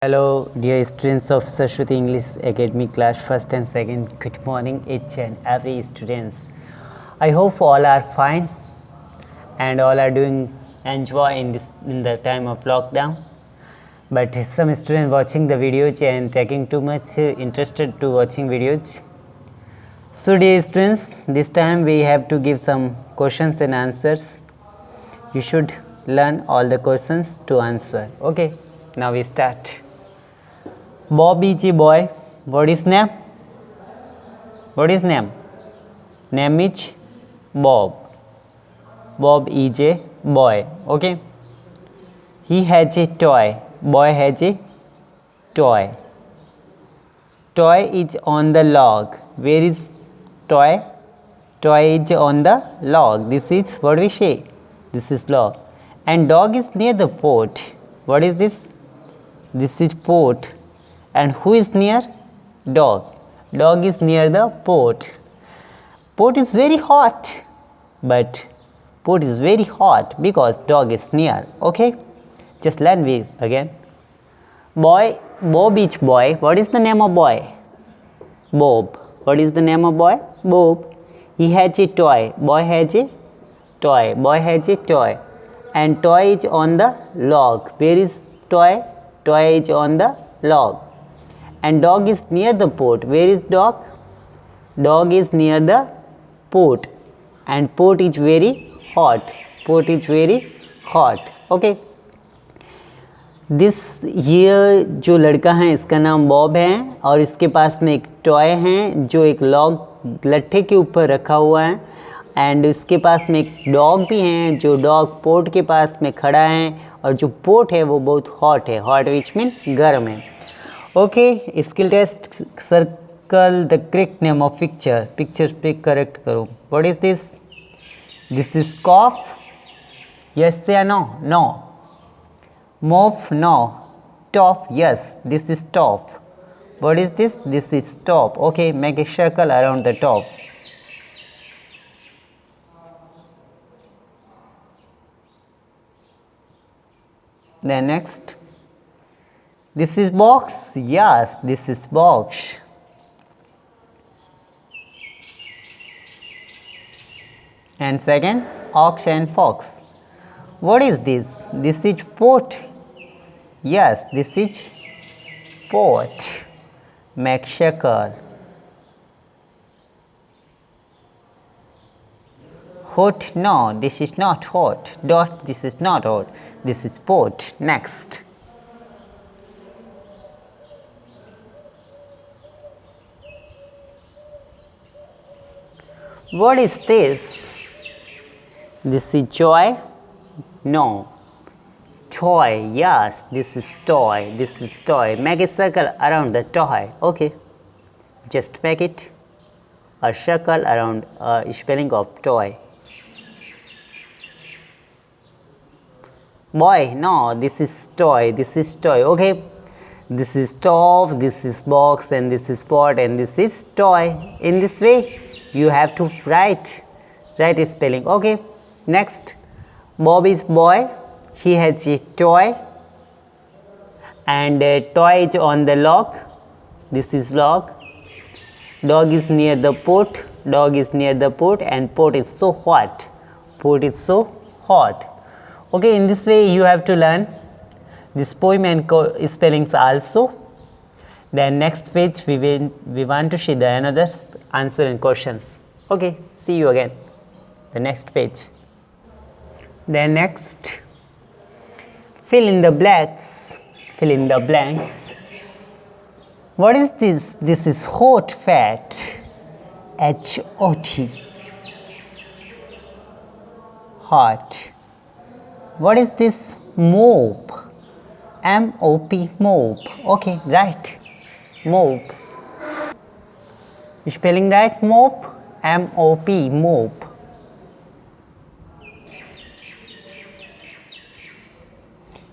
Hello dear students of Saraswati English Academy class 1st and 2nd. Good morning each and every students. I hope all are fine and all are doing enjoy in the time of lockdown. But some students watching the videos and taking too much interested to watching videos. So dear students, this time we have to give some questions and answers. You should learn all the questions to answer. Okay, now we start. Bob is a boy. What is name? What is name? Name is Bob. Bob is a boy. Okay. He has a toy. Boy has a toy. Toy is on the log. Where is toy? Toy is on the log. This is what we say. This is log. And dog is near the pot. What is this? This is pot. And who is near? Dog. Dog is near the pot. Pot is very hot. But pot is very hot because dog is near. Okay? Just learn me again. Boy, Bob is boy. What is the name of boy? Bob. What is the name of boy? Bob. He has a toy. Boy has a toy. Boy has a toy. And toy is on the log. Where is toy? Toy is on the log. And dog is near the pot. Where is dog? Dog is near the pot. And pot is very hot. Pot is very hot. Okay. This ये जो लड़का है इसका नाम Bob है और इसके पास में एक टॉय है जो एक लॉग लट्ठे के ऊपर रखा हुआ है एंड इसके पास में एक डॉग भी है जो डॉग पोट के पास में खड़ा है और जो पोट है वो बहुत हॉट है. हॉट विच मीन गर्म है. Okay, skill test. Circle the correct name of picture. Picture पे करेक्ट करो. What is this? This is cough. Yes या no? No. Move? No. Top? Yes. This is top. What is this? This is top. Okay, make a circle around the top. Then next. This is box. Yes, this is box. And second, ox and fox. What is this? This is pot. Yes, this is pot. Make circle. Hot? No, this is not hot. Dot, this is not hot. This is pot. Next. What is this? This is joy? No. Toy. Yes, this is toy. This is toy. Make a circle around the toy. Okay. Just make it a circle around spelling of toy. Boy. No, this is toy. This is toy. Okay. This is top, this is box, and this is pot, and this is toy. In this way, you have to write spelling. Okay. Next. Bob is boy. He has a toy and a toy is on the log. This is log. Dog is near the pot. Dog is near the pot and pot is so hot. Pot is so hot. Okay, in this way you have to learn this poem and spellings also. Then next page we want to see the another answer and questions. Okay, see you again the next page. Then next, fill in the blanks. Fill in the blanks. What is this? This is hot fat. H-O-T. Hot. What is this? Mop. M-O-P. Mop. Okay, right. Mop. Spelling right? Mop. M-O-P. Mop.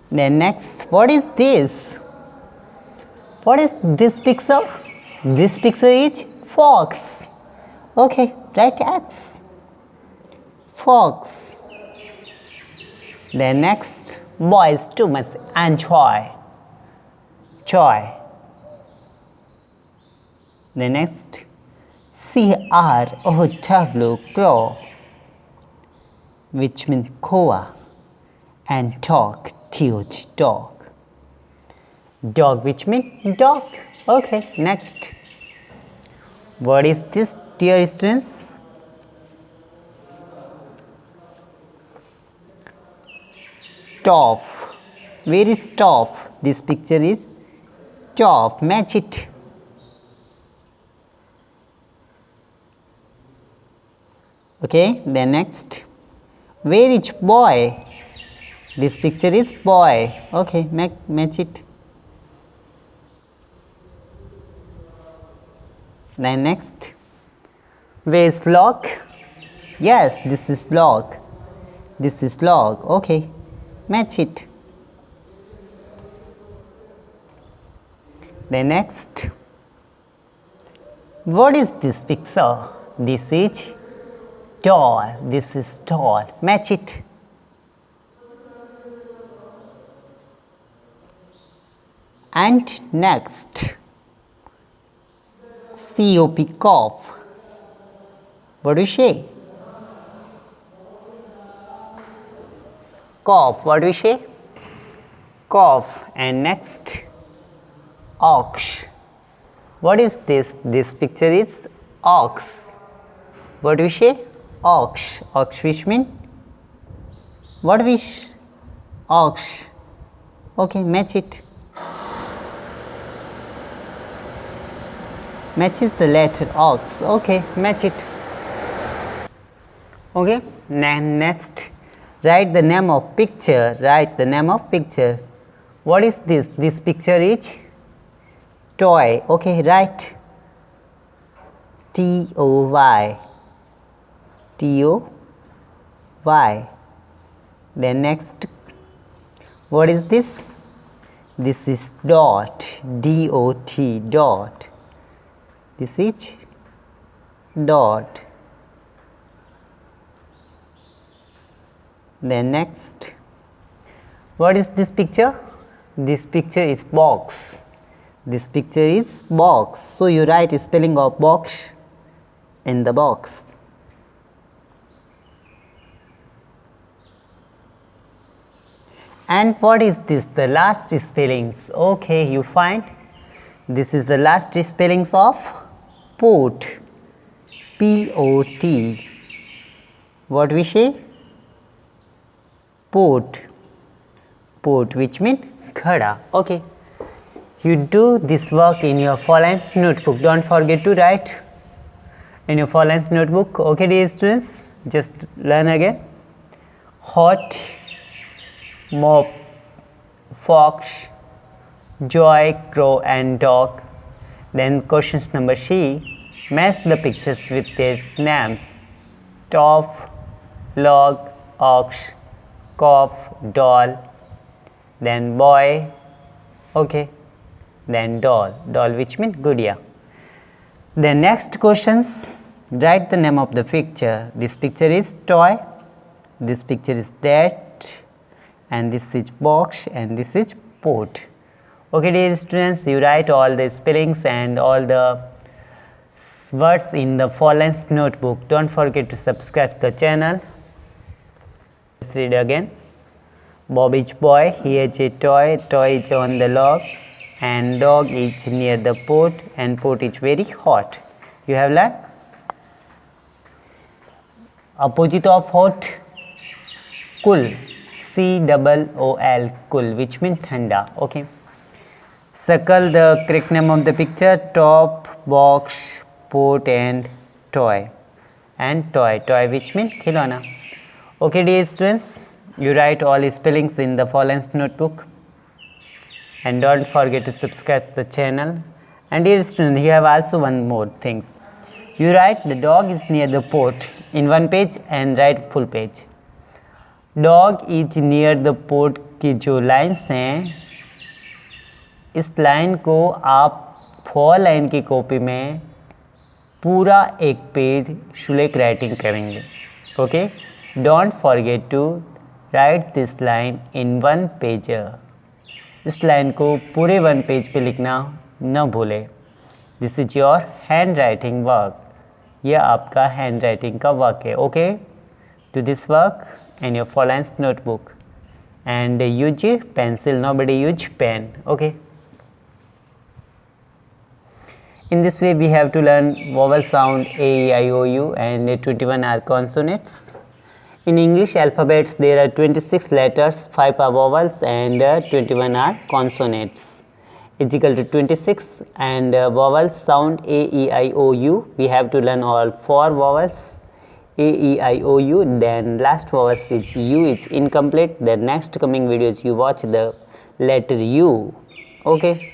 Then next, what is this? What is this picture? This picture is fox. Okay, right X. Fox. Then next, boys too much enjoy. toy. The next, CROW, crow, which means koa, and dog, TOG, dog. Dog, which means dog. Okay, next. What is this, dear students? Top. Where is top? This picture is top. Match it. Okay, then next. Where is boy? This picture is boy. Okay, match it. Then next. Where is log? Yes, this is log. This is log. Okay, match it. Then next. What is this picture? This is doll. This is doll. Match it. And next, COP, cough. What do you say? Cough. What do you say? Cough. And next, ox. What is this? This picture is ox. What do you say? Ox. Ox, which mean? What wish? Ox. Okay, match it. Matches the letter ox. Okay, match it. Okay, next, write the name of picture. Write the name of picture. What is this? This picture is toy. Okay, write TOY. TOY. Then next, what is this? This is dot. DOT, dot. This is dot. Then next, what is this picture? This picture is box. This picture is box. So you write spelling of box in the box. And what is this? The last spellings. Okay, you find this is the last spellings of pot. P-O-T. What we say? Pot. Pot, which means khada. Okay. You do this work in your 4-lines notebook. Don't forget to write in your 4-lines notebook. Okay, dear students, just learn again. Hot, mop, fox, joy, crow and dog. Then questions number C. Match the pictures with their names. Top, log, ox, cough, doll. Then boy. Okay. Then doll. Doll, which means Gudiya. The next questions. Write the name of the picture. This picture is toy. This picture is dat. And this is box. And this is pot. Okay, dear students, you write all the spellings and all the words in the 4-lines notebook. Don't forget to subscribe to the channel. Let's read again. Bob is boy. He is a toy. Toy is on the log. And dog is near the pot. And pot is very hot. You have learned? Opposite of hot? Cool. COOL. Cool, which means thanda. Okay. Circle the correct name of the picture. Top, box, pot and toy. And toy. Toy, which means khilona. Okay, dear students, you write all spellings in the 4-lines notebook. And don't forget to subscribe to the channel. And dear students, you have also one more thing. You write the dog is near the pot in one page and write full page. Dog is near the pot की जो lines हैं, इस line को आप 4 line की copy में पूरा एक पेज शुलेक राइटिंग करेंगे. Okay, don't forget to write this line in 1 page. इस लाइन को पूरे 1 पेज पे लिखना न भूलें। This is your handwriting work, यह आपका हैंड राइटिंग का वर्क है। Okay, do this work in your 4 lines notebook and use pencil, nobody use pen. Okay, in this way we have to learn vowel sound a, e, I, o, u, and 21 are consonants. In English alphabets there are 26 letters, 5 are vowels and 21 are consonants. Is equal to 26, and vowels sound a, e, I, o, u. We have to learn all 4 vowels a, e, I, o, u. Then last vowel is u, it's incomplete. Then next coming videos you watch the letter u. Okay,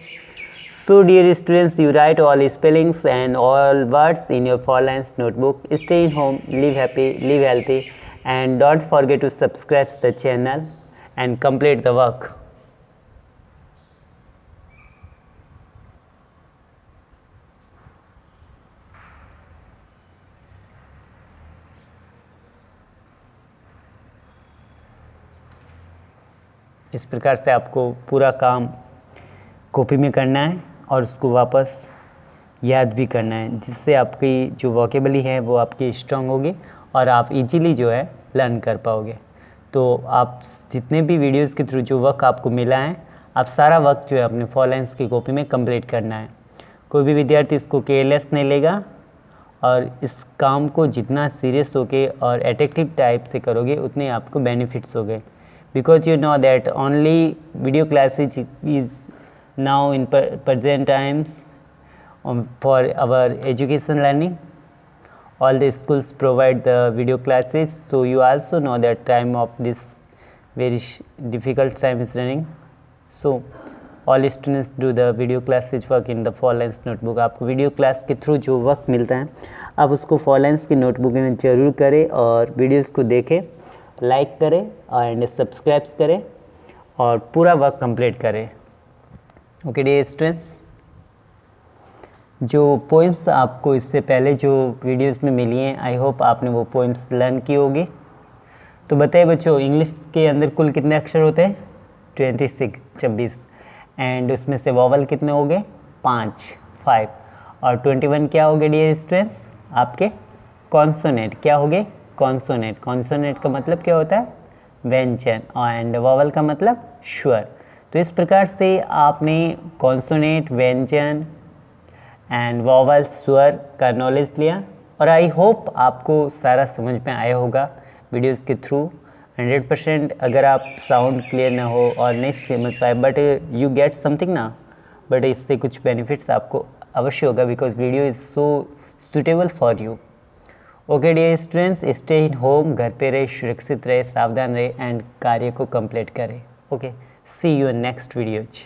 so dear students, you write all spellings and all words in your 4 lines notebook. Stay in home, live happy, live healthy, and don't forget to subscribe the channel and complete the work. इस प्रकार से आपको पूरा काम copy में करना है और उसको वापस याद भी करना है, जिससे आपकी जो वोकेबलरी है वो आपकी स्ट्रांग होगी और आप इजीली जो है लर्न कर पाओगे। तो आप जितने भी वीडियोस के थ्रू जो वर्क आपको मिला है, आप सारा वर्क जो है अपने 4 lines की कॉपी में कंप्लीट करना है। कोई भी विद्यार्थी इसको केयरलेस नहीं लेगा और इस काम को जितना सीरियस होके और अट्रैक्टिव टाइप से करोगे उतने आपको बेनिफिट्स होंगे। Because you know that only video classes is now in present times for our education learning. All the schools provide the video classes, so you also know that time of this very difficult time is running. So all students do the video classes work in the 4 lines notebook. आपको video class के through जो work मिलता है आप उसको 4 lines की notebook में ज़रूर करें और वीडियोस को देखें, लाइक करें एंड सब्सक्राइब करें और पूरा वर्क कंप्लीट करें। ओके डियर स्टूडेंट्स, जो पोइम्स आपको इससे पहले जो वीडियोस में मिली हैं, आई होप आपने वो पोइम्स लर्न की होगी। तो बताइए बच्चों, इंग्लिश के अंदर कुल कितने अक्षर होते हैं? 26 एंड उसमें से वॉवल कितने हो गए? 5 और 21 क्या हो गए डियर स्टूडेंट्स? आपके कॉन्सोनेंट क्या हो गए? कॉन्सोनेंट। कॉन्सोनेंट का मतलब क्या होता है? व्यंजन, एंड वॉवल का मतलब स्वर। तो इस प्रकार से आपने कॉन्सोनेंट, व्यंजन एंड वॉवल, स्वर का नॉलेज लिया और आई होप आपको सारा समझ में आया होगा वीडियोस के थ्रू। 100% अगर आप साउंड क्लियर ना हो और नहीं समझ पाए, बट यू गेट समथिंग ना, बट इससे कुछ बेनिफिट्स आपको अवश्य होगा because video is so suitable for you. Okay dear students, stay in home, घर पे रहे, सुरक्षित रहे, सावधान रहे एंड कार्य को कंप्लीट करें। Okay, see you in next videos.